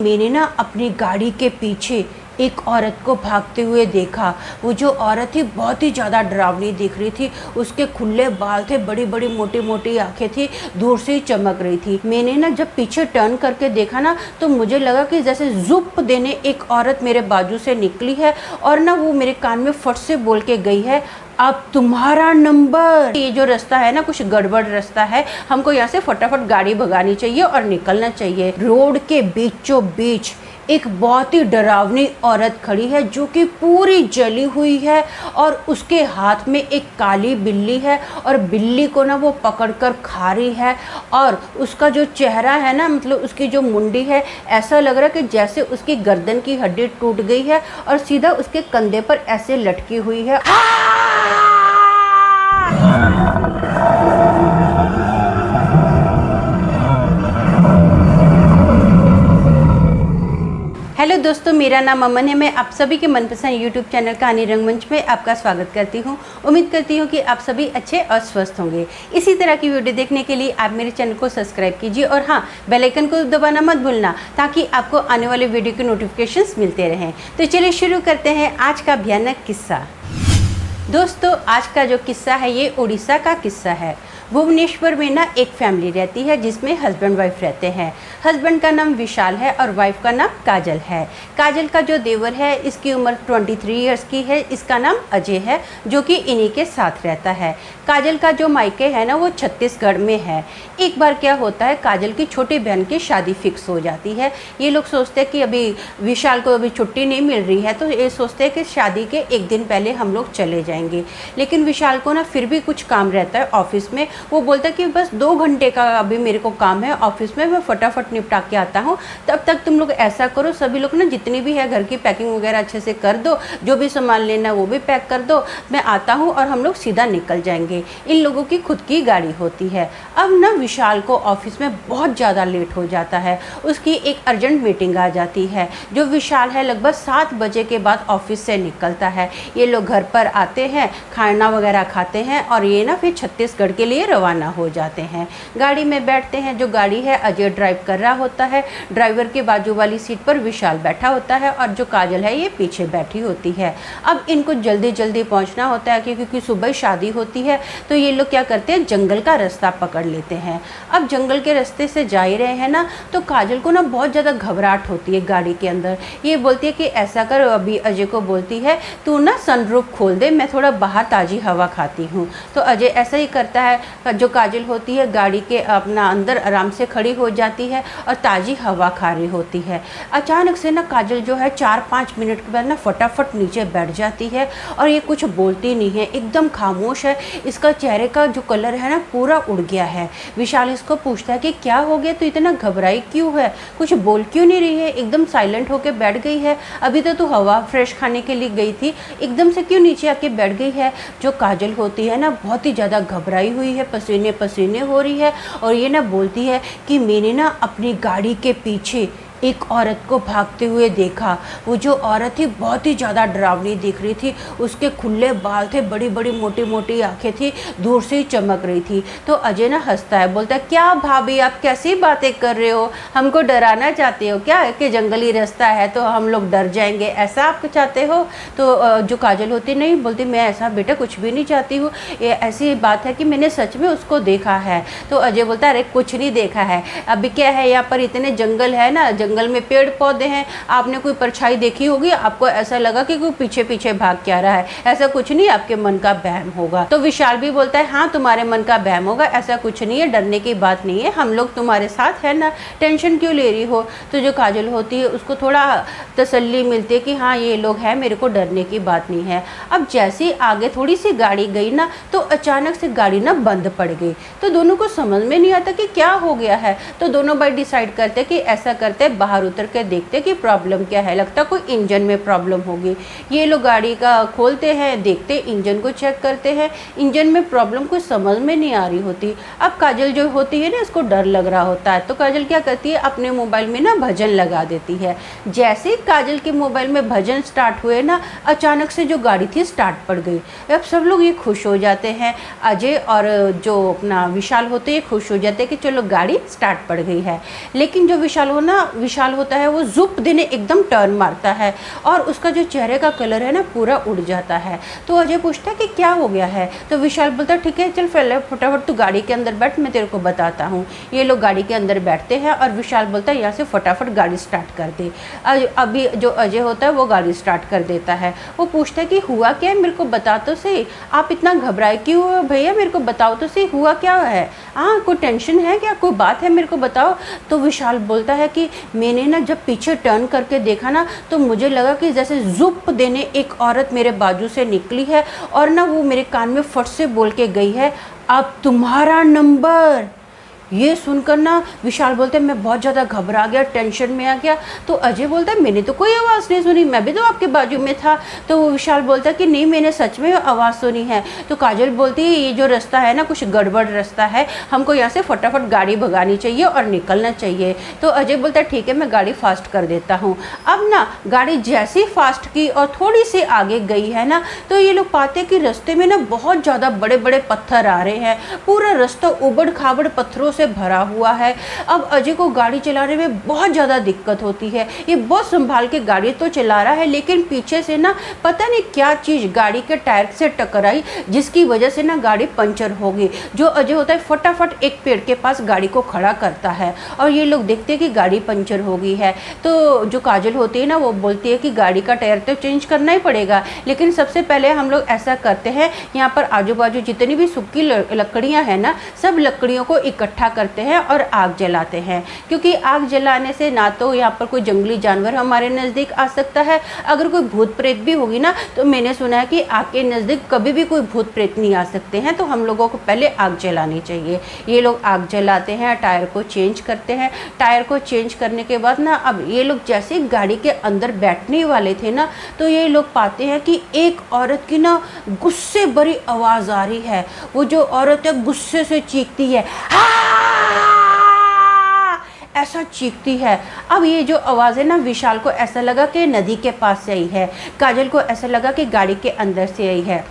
मैंने ना अपनी गाड़ी के पीछे एक औरत को भागते हुए देखा। वो जो औरत थी बहुत ही ज़्यादा डरावनी दिख रही थी। उसके खुले बाल थे, बड़ी बड़ी मोटी मोटी आंखें थी, दूर से ही चमक रही थी। मैंने ना जब पीछे टर्न करके देखा ना तो मुझे लगा कि जैसे जुप देने एक औरत मेरे बाजू से निकली है और ना वो मेरे कान में फट से बोल के गई है, अब तुम्हारा नंबर। ये जो रास्ता है ना कुछ गड़बड़ रास्ता है, हमको यहाँ से फटाफट गाड़ी भगानी चाहिए और निकलना चाहिए। रोड के बीचों बीच एक बहुत ही डरावनी औरत खड़ी है जो कि पूरी जली हुई है और उसके हाथ में एक काली बिल्ली है और बिल्ली को ना वो पकड़कर खा रही है। और उसका जो चेहरा है ना, मतलब उसकी जो मुंडी है, ऐसा लग रहा है कि जैसे उसकी गर्दन की हड्डी टूट गई है और सीधा उसके कंधे पर ऐसे लटकी हुई है। हेलो दोस्तों, मेरा नाम अमन है। मैं आप सभी के मनपसंद यूट्यूब चैनल कहानी रंगमंच में आपका स्वागत करती हूं। उम्मीद करती हूं कि आप सभी अच्छे और स्वस्थ होंगे। इसी तरह की वीडियो देखने के लिए आप मेरे चैनल को सब्सक्राइब कीजिए और हाँ, बेल आइकन को दबाना मत भूलना ताकि आपको आने वाले वीडियो के नोटिफिकेशंस मिलते रहें। तो चलिए शुरू करते हैं आज का भयानक किस्सा। दोस्तों, आज का जो किस्सा है ये उड़ीसा का किस्सा है। भुवनेश्वर में ना एक फैमिली रहती है जिसमें हस्बैंड वाइफ रहते हैं। हस्बैंड का नाम विशाल है और वाइफ का नाम काजल है। काजल का जो देवर है इसकी उम्र 23 इयर्स की है। इसका नाम अजय है जो कि इन्हीं के साथ रहता है। काजल का जो मायके है ना वो छत्तीसगढ़ में है। एक बार क्या होता है, काजल की छोटी बहन की शादी फिक्स हो जाती है। ये लोग सोचते हैं कि अभी विशाल को अभी छुट्टी नहीं मिल रही है तो ये सोचते हैं कि शादी के एक दिन पहले हम लोग चले जाएंगे। लेकिन विशाल को ना फिर भी कुछ काम रहता है ऑफिस में। वो बोलता है कि बस 2 घंटे का अभी मेरे को काम है ऑफिस में, मैं फटाफट निपटा के आता हूँ। तब तक तुम लोग ऐसा करो, सभी लोग ना जितनी भी है घर की पैकिंग वगैरह अच्छे से कर दो, जो भी सामान लेना वो भी पैक कर दो, मैं आता हूँ और हम लोग सीधा निकल जाएंगे। इन लोगों की खुद की गाड़ी होती है। अब ना विशाल को ऑफिस में बहुत ज़्यादा लेट हो जाता है। उसकी एक अर्जेंट मीटिंग आ जाती है। जो विशाल है लगभग 7 बजे के बाद ऑफिस से निकलता है। ये लोग घर पर आते हैं, खाना वगैरह खाते हैं और ये ना फिर छत्तीसगढ़ के लिए रवाना हो जाते हैं। गाड़ी में बैठते हैं। जो गाड़ी है अजय ड्राइव कर रहा होता है। ड्राइवर के बाजू वाली सीट पर विशाल बैठा होता है और जो काजल है ये पीछे बैठी होती है। अब इनको जल्दी जल्दी पहुंचना होता है क्योंकि सुबह शादी होती है। तो ये लोग क्या करते हैं, जंगल का रास्ता पकड़ लेते हैं। अब जंगल के रास्ते से जा ही रहे हैं ना तो काजल को ना बहुत ज़्यादा घबराहट होती है गाड़ी के अंदर। ये बोलती है कि ऐसा कर, अभी अजय को बोलती है तू ना सनरूफ खोल दे, मैं थोड़ा बाहर ताज़ी हवा खाती हूँ। तो अजय ऐसा ही करता है। जो काजल होती है गाड़ी के अपना अंदर आराम से खड़ी हो जाती है और ताज़ी हवा खा रही होती है। अचानक से ना काजल जो है 4-5 मिनट के बाद ना फटाफट नीचे बैठ जाती है और ये कुछ बोलती नहीं है, एकदम खामोश है। इसका चेहरे का जो कलर है ना पूरा उड़ गया है। विशाल इसको पूछता है कि क्या हो गया, तो इतना घबराई क्यों है, कुछ बोल क्यों नहीं रही है, एकदम साइलेंट होके बैठ गई है। अभी तो तू हवा फ्रेश खाने के लिए गई थी, एकदम से क्यों नीचे आके बैठ गई है। जो काजल होती है ना बहुत ही ज़्यादा घबराई हुई है, पसीने पसीने हो रही है और ये ना बोलती है कि मैंने ना अपनी गाड़ी के पीछे एक औरत को भागते हुए देखा। वो जो औरत थी बहुत ही ज़्यादा डरावनी दिख रही थी। उसके खुले बाल थे, बड़ी बड़ी मोटी मोटी आंखें थी, दूर से ही चमक रही थी। तो अजय ना हंसता है, बोलता है क्या भाभी आप कैसी बातें कर रहे हो, हमको डराना चाहते हो क्या, कि जंगली रास्ता है तो हम लोग डर जाएंगे, ऐसा आप चाहते हो। तो जो काजल होती नहीं, बोलती मैं ऐसा बेटा कुछ भी नहीं चाहती हूँ, ये ऐसी बात है कि मैंने सच में उसको देखा है। तो अजय बोलता है अरे कुछ नहीं देखा है, अभी क्या है यहाँ पर इतने जंगल है ना, जंगल में पेड़ पौधे हैं, आपने कोई परछाई देखी होगी, आपको ऐसा लगा कि कोई पीछे पीछे भाग क्या रहा है, ऐसा कुछ नहीं, आपके मन का वहम होगा। तो विशाल भी बोलता है हाँ तुम्हारे मन का वहम होगा, ऐसा कुछ नहीं है, डरने की बात नहीं है, हम लोग तुम्हारे साथ है ना, टेंशन क्यों ले रही हो। तो जो काजल होती है उसको थोड़ा तसल्ली मिलती है कि हाँ ये लोग हैं, मेरे को डरने की बात नहीं है। अब जैसे ही आगे थोड़ी सी गाड़ी गई ना तो अचानक से गाड़ी ना बंद पड़ गई। तो दोनों को समझ में नहीं आता कि क्या हो गया है। तो दोनों भाई डिसाइड करते कि ऐसा करते बाहर उतर के देखते कि प्रॉब्लम क्या है, लगता कोई इंजन में प्रॉब्लम होगी। ये लोग गाड़ी का खोलते हैं, देखते इंजन को चेक करते हैं, इंजन में प्रॉब्लम कुछ समझ में नहीं आ रही होती। अब काजल जो होती है ना इसको डर लग रहा होता है। तो काजल क्या करती है, अपने मोबाइल में ना भजन लगा देती है। जैसे ही काजल के मोबाइल में भजन स्टार्ट हुए ना अचानक से जो गाड़ी थी स्टार्ट पड़ गई। अब सब लोग ये खुश हो जाते हैं, अजय और जो अपना विशाल होते हैं खुश हो जाते हैं कि चलो गाड़ी स्टार्ट पड़ गई है। लेकिन जो विशाल विशाल होता है वो जुप देने एकदम टर्न मारता है और उसका जो चेहरे का कलर है ना पूरा उड़ जाता है। तो अजय पूछता है कि क्या हो गया है, तो विशाल बोलता है ठीक है चल फटाफट तू गाड़ी के अंदर बैठ, मैं तेरे को बताता हूँ। ये लोग गाड़ी के अंदर बैठते हैं और विशाल बोलता है यहाँ से फटाफट गाड़ी स्टार्ट कर दे। अभी जो अजय होता है वो गाड़ी स्टार्ट कर देता है। वो पूछता है कि हुआ क्या है, मेरे को बता तो सही, आप इतना घबराए क्यों हो भैया, मेरे को बताओ तो सही हुआ क्या है, हाँ कोई टेंशन है क्या, कोई बात है मेरे को बताओ। तो विशाल बोलता है कि मैंने ना जब पीछे टर्न करके देखा ना तो मुझे लगा कि जैसे जुप देने एक औरत मेरे बाजू से निकली है और ना वो मेरे कान में फट से बोल के गई है अब तुम्हारा नंबर। ये सुनकर ना विशाल बोलते हैं मैं बहुत ज़्यादा घबरा गया, टेंशन में आ गया। तो अजय बोलता है मैंने तो कोई आवाज़ नहीं सुनी, मैं भी तो आपके बाजू में था। तो वो विशाल बोलता है कि नहीं मैंने सच में आवाज़ सुनी है। तो काजल बोलती है ये जो रास्ता है ना कुछ गड़बड़ रास्ता है, हमको यहाँ से फटाफट गाड़ी भगानी चाहिए और निकलना चाहिए। तो अजय बोलता है ठीक है मैं गाड़ी फास्ट कर देता हूँ। अब ना गाड़ी जैसी फास्ट की और थोड़ी सी आगे गई है ना तो ये लोग पाते कि रास्ते में ना बहुत ज़्यादा बड़े बड़े पत्थर आ रहे हैं, पूरा रास्ता उबड़ खाबड़ पत्थरों से भरा हुआ है। अब अजय को गाड़ी चलाने में बहुत ज़्यादा दिक्कत होती है, ये बहुत संभाल के गाड़ी तो चला रहा है लेकिन पीछे से ना पता नहीं क्या चीज़ गाड़ी के टायर से टकराई जिसकी वजह से ना गाड़ी पंचर हो गई। जो अजय होता है फटाफट एक पेड़ के पास गाड़ी को खड़ा करता है और ये लोग देखते हैं कि गाड़ी पंचर हो गई है। तो जो काजल होती है ना वो बोलती है कि गाड़ी का टायर तो चेंज करना ही पड़ेगा, लेकिन सबसे पहले हम लोग ऐसा करते हैं यहाँ पर आजू बाजू जितनी भी सूखी लकड़ियाँ हैं ना सब लकड़ियों को इकट्ठा करते हैं और आग जलाते हैं, क्योंकि आग जलाने से ना तो यहाँ पर कोई जंगली जानवर हमारे नज़दीक आ सकता है, अगर कोई भूत प्रेत भी होगी ना तो मैंने सुना है कि आग के नज़दीक कभी भी कोई भूत प्रेत नहीं आ सकते हैं, तो हम लोगों को पहले आग जलानी चाहिए। ये लोग आग जलाते हैं, टायर को चेंज करते हैं। टायर को चेंज करने के बाद ना अब ये लोग जैसे गाड़ी के अंदर बैठने वाले थे ना तो ये लोग पाते हैं कि एक औरत की ना गुस्से भरी आवाज़ आ रही है। वो जो औरत है गुस्से से चीखती है ऐसा चीखती है। अब ये जो आवाज़ है ना विशाल को ऐसा लगा कि नदी के पास से आई है, काजल को ऐसा लगा कि गाड़ी के अंदर से आई है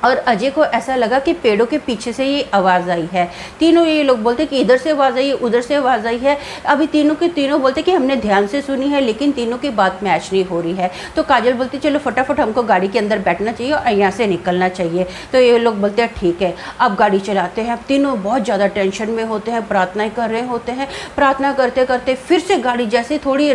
और अजय को ऐसा लगा कि पेड़ों के पीछे से ये आवाज़ आई है। तीनों ये लोग बोलते कि इधर से आवाज़ आई है उधर से आवाज़ आई है। अभी तीनों के तीनों बोलते कि हमने ध्यान से सुनी है लेकिन तीनों की बात मैच नहीं हो रही है। तो काजल बोलती चलो फटाफट हमको गाड़ी के अंदर बैठना चाहिए और यहाँ से निकलना चाहिए। तो ये लोग बोलते हैं ठीक है। अब गाड़ी चलाते हैं। अब तीनों बहुत ज़्यादा टेंशन में होते हैं, प्रार्थनाएँ कर रहे होते हैं। प्रार्थना करते करते फिर से गाड़ी जैसे थोड़ी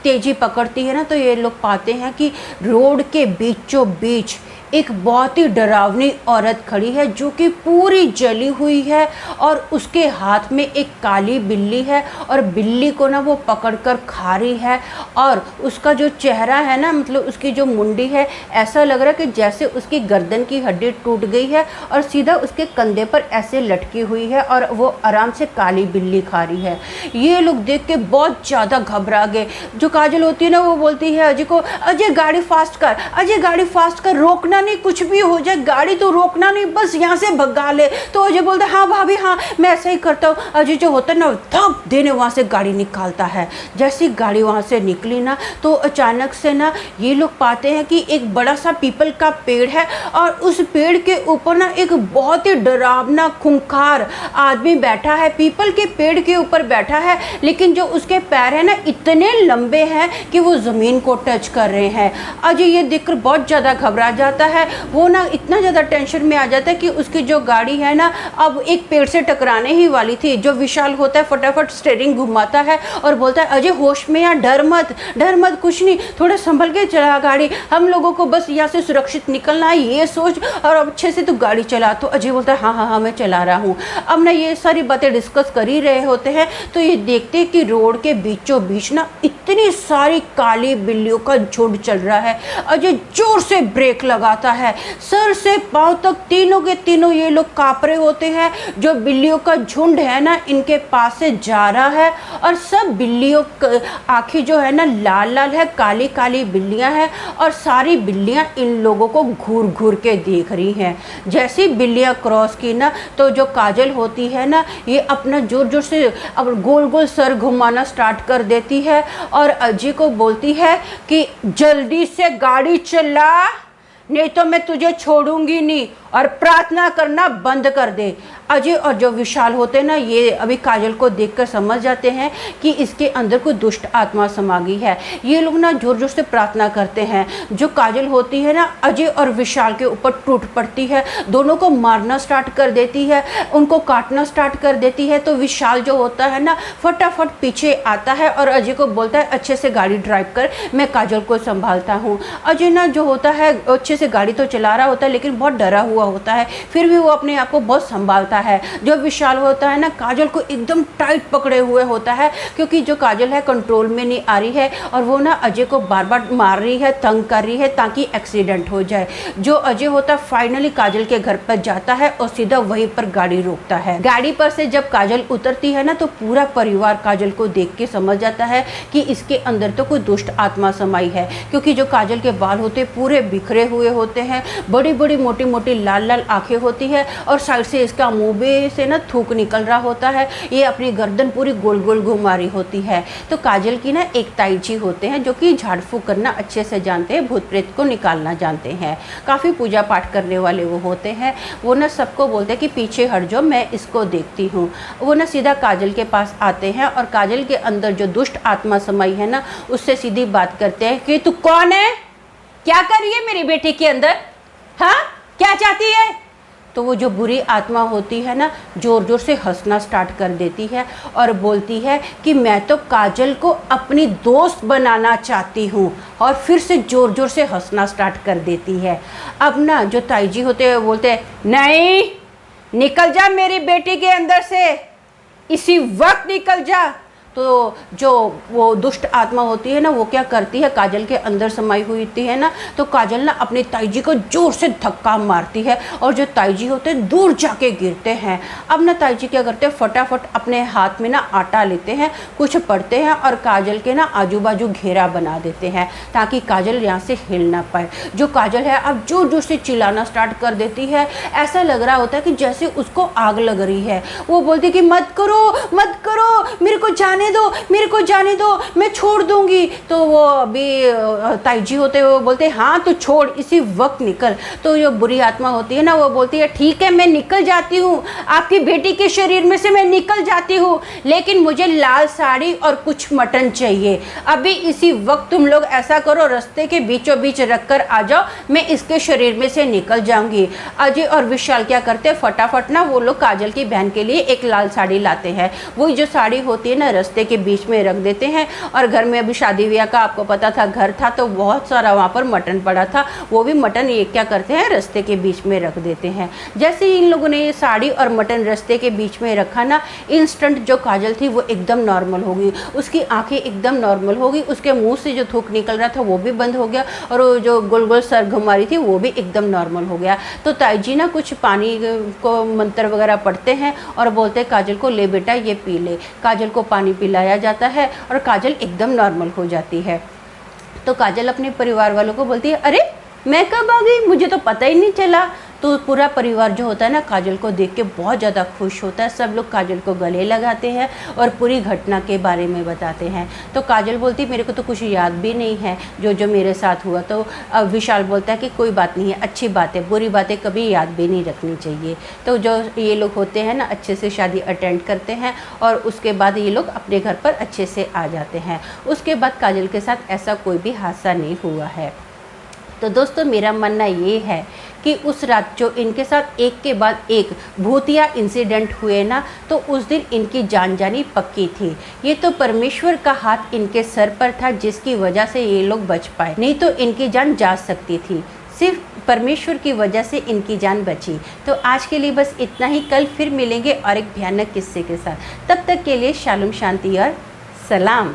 तेज़ी पकड़ती है ना तो ये लोग पाते हैं कि रोड के बीचों बीच एक बहुत ही डरावनी औरत खड़ी है जो कि पूरी जली हुई है और उसके हाथ में एक काली बिल्ली है और बिल्ली को ना वो पकड़कर खा रही है। और उसका जो चेहरा है ना मतलब उसकी जो मुंडी है ऐसा लग रहा है कि जैसे उसकी गर्दन की हड्डी टूट गई है और सीधा उसके कंधे पर ऐसे लटकी हुई है और वो आराम से काली बिल्ली खा रही है। ये लोग देख के बहुत ज़्यादा घबरा गए। जो काजल होती है ना वो बोलती है अजय को अजय गाड़ी फास्ट कर, अजय गाड़ी फास्ट कर, रोकना नहीं, कुछ भी हो जाए गाड़ी तो रोकना नहीं, बस यहाँ से भगा ले। तो अजय बोलता है हाँ भाभी हाँ मैं ऐसा ही करता हूँ। अजय जो होता है ना धप देने वहाँ से गाड़ी निकालता है। जैसी गाड़ी वहाँ से निकली ना तो अचानक से ना ये लोग पाते हैं कि एक बड़ा सा पीपल का पेड़ है और उस पेड़ के ऊपर ना एक बहुत ही डरावना खूंखार आदमी बैठा है। पीपल के पेड़ के ऊपर बैठा है लेकिन जो उसके पैर है ना इतने लंबे हैं कि वो ज़मीन को टच कर रहे हैं। अजय ये देखकर बहुत ज़्यादा घबरा जाता है। वो ना इतना ज़्यादा टेंशन में आ जाता है कि उसकी जो गाड़ी है ना अब एक पेड़ से टकराने ही वाली थी। जो विशाल होता है फटाफट स्टीयरिंग घुमाता है और बोलता है अजय होश में या डर मत कुछ नहीं, थोड़ा संभल के चला गाड़ी, हम लोगों को बस यहाँ से सुरक्षित निकलना है ये सोच और अच्छे से तो गाड़ी चला। तो अजय बोलता है हाँ हाँ हाँ मैं चला रहा हूँ। अब ना ये सारी बातें डिस्कस कर ही रहे होते हैं तो ये देखते हैं कि रोड के बीचों बीच ना इतनी सारी काली बिल्लियों का झुंड चल रहा है। अजय जोर से ब्रेक लगाता है, सर से पांव तक तीनों के तीनों ये लोग काँप रहे होते हैं। जो बिल्लियों का झुंड है ना इनके पास से जा रहा है और सब बिल्लियों आँखें जो है ना लाल लाल है, काली काली बिल्लियां हैं और सारी बिल्लियां इन लोगों को घूर घूर के देख रही हैं। जैसी बिल्लियां क्रॉस की ना तो जो काजल होती है ना ये अपना जोर जोर से अब गोल गोल सर घुमाना स्टार्ट कर देती है और अजय को बोलती है कि जल्दी से गाड़ी चला नहीं तो मैं तुझे छोड़ूंगी नहीं। और प्रार्थना करना बंद कर दे। अजय और जो विशाल होते हैं ना, ये अभी काजल को देखकर समझ जाते हैं कि इसके अंदर कोई दुष्ट आत्मा समा गई है। ये लोग ना जोर जोर से प्रार्थना करते हैं। जो काजल होती है ना, अजय और विशाल के ऊपर टूट पड़ती है, दोनों को मारना स्टार्ट कर देती है, उनको काटना स्टार्ट कर देती है। तो विशाल जो होता है ना, फटाफट पीछे आता है और अजय को बोलता है अच्छे से गाड़ी ड्राइव कर, मैं काजल को संभालता हूँ। अजय ना जो होता है अच्छे से गाड़ी तो चला रहा होता है, लेकिन बहुत डरा हुआ होता है, फिर भी वो अपने आप को बहुत संभालता है। जो विशाल होता है ना, काजल को एकदम टाइट पकड़े हुए होता है, क्योंकि जो काजल है कंट्रोल में नहीं आ रही है और वो ना अजय को बार बार मार रही है, तंग कर रही है ताकि एक्सीडेंट हो जाए। जो अजय होता है फाइनली काजल के घर पर जाता है और सीधा वहीं पर गाड़ी रोकता है। गाड़ी पर से जब काजल उतरती है ना, तो पूरा परिवार काजल को देख के समझ जाता है कि इसके अंदर तो कोई दुष्ट आत्मा समाई है, क्योंकि जो काजल के बाल होते पूरे बिखरे हुए होते हैं, बड़ी बड़ी मोटी मोटी लाल लाल आंखें होती है और साइड से इसका मुंह से ना थूक निकल रहा होता है। ये अपनी गर्दन पूरी गोल गोल घुमा रही होती है। तो काजल की ना एक ताई जी होते हैं जो कि झाड़ फूक करना अच्छे से जानते हैं, भूत प्रेत को निकालना जानते हैं, काफ़ी पूजा पाठ करने वाले वो होते हैं। वो ना सबको बोलते हैं कि पीछे हट जाओ, मैं इसको देखती हूँ। वो ना सीधा काजल के पास आते हैं और काजल के अंदर जो दुष्ट आत्मा समाई है ना, उससे सीधी बात करते हैं कि तू कौन है, क्या कर रही है मेरी बेटी के अंदर, हाँ क्या चाहती है। तो वो जो बुरी आत्मा होती है ना, जोर जोर से हंसना स्टार्ट कर देती है और बोलती है कि मैं तो काजल को अपनी दोस्त बनाना चाहती हूँ, और फिर से जोर जोर से हंसना स्टार्ट कर देती है। अब ना जो ताई जी होते हैं बोलते हैं नहीं, निकल जा मेरी बेटी के अंदर से, इसी वक्त निकल जा। तो जो वो दुष्ट आत्मा होती है ना, वो क्या करती है, काजल के अंदर समाई हुई होती है ना, तो काजल ना अपनी ताई जी को जोर से धक्का मारती है और जो ताई जी होते हैं दूर जाके गिरते हैं। अब ना ताई जी क्या करते हैं, फटाफट अपने हाथ में ना आटा लेते हैं, कुछ पढ़ते हैं और काजल के ना आजू बाजू घेरा बना देते हैं ताकि काजल यहाँ से हिल ना पाए। जो काजल है अब जोर जोर से चिल्लाना स्टार्ट कर देती है। ऐसा लग रहा होता है कि जैसे उसको आग लग रही है। वो बोलती है कि मत करो मत करो, मेरे को जाने दो, मेरे को जाने दो, मैं छोड़ दूंगी। तो वो अभी ताई जी होते हैं, वो बोलते हैं हाँ तो छोड़, इसी वक्त निकल। तो जो बुरी आत्मा होती है ना, वो बोलती है ठीक है मैं निकल जाती हूँ, आपकी बेटी के शरीर में से मैं निकल जाती हूँ, लेकिन मुझे लाल साड़ी और कुछ मटन चाहिए। अभी इसी वक्त तुम लोग ऐसा करो, रास्ते के बीचों बीच रख कर आ जाओ, मैं इसके शरीर में से निकल जाऊंगी। अजय और विशाल क्या करते हैं, फटाफट ना वो लोग काजल की बहन के लिए एक लाल साड़ी लाते हैं। वो जो साड़ी होती है ना, रास्ते के बीच में रख देते हैं। और घर में अभी शादी ब्याह का आपको पता था घर था, तो बहुत सारा वहाँ पर मटन पड़ा था, वो भी मटन ये क्या करते हैं, रास्ते के बीच में रख देते हैं। जैसे ही इन लोगों ने ये साड़ी और मटन रास्ते के बीच में रखा ना, इंस्टेंट जो काजल थी वो एकदम नॉर्मल हो गई, उसकी आंखें एकदम नॉर्मल हो गई, उसके मुंह से जो थूक निकल रहा था वो भी बंद हो गया और वो जो गोल गोल सर घुमा रही थी वो भी एकदम नॉर्मल हो गया। तो ताई जी ना कुछ पानी को मंत्र वगैरह पढ़ते हैं और बोलते हैं काजल को ले बेटा ये पी ले। काजल को पानी पिलाया जाता है और काजल एकदम नॉर्मल हो जाती है। तो काजल अपने परिवार वालों को बोलती है अरे मैं कब आ गई, मुझे तो पता ही नहीं चला। तो पूरा परिवार जो होता है ना, काजल को देख के बहुत ज़्यादा खुश होता है। सब लोग काजल को गले लगाते हैं और पूरी घटना के बारे में बताते हैं। तो काजल बोलती मेरे को तो कुछ याद भी नहीं है जो जो मेरे साथ हुआ। तो अब विशाल बोलता है कि कोई बात नहीं है, अच्छी बात है, बुरी बातें कभी याद भी नहीं रखनी चाहिए। तो जो ये लोग होते हैं ना, अच्छे से शादी अटेंड करते हैं और उसके बाद ये लोग अपने घर पर अच्छे से आ जाते हैं। उसके बाद काजल के साथ ऐसा कोई भी हादसा नहीं हुआ है। तो दोस्तों मेरा मानना ये है कि उस रात जो इनके साथ एक के बाद एक भूतिया इंसिडेंट हुए ना, तो उस दिन इनकी जान जानी पक्की थी। ये तो परमेश्वर का हाथ इनके सर पर था जिसकी वजह से ये लोग बच पाए, नहीं तो इनकी जान जा सकती थी। सिर्फ परमेश्वर की वजह से इनकी जान बची। तो आज के लिए बस इतना ही, कल फिर मिलेंगे और एक भयानक किस्से के साथ। तब तक के लिए शालूम, शांति और सलाम।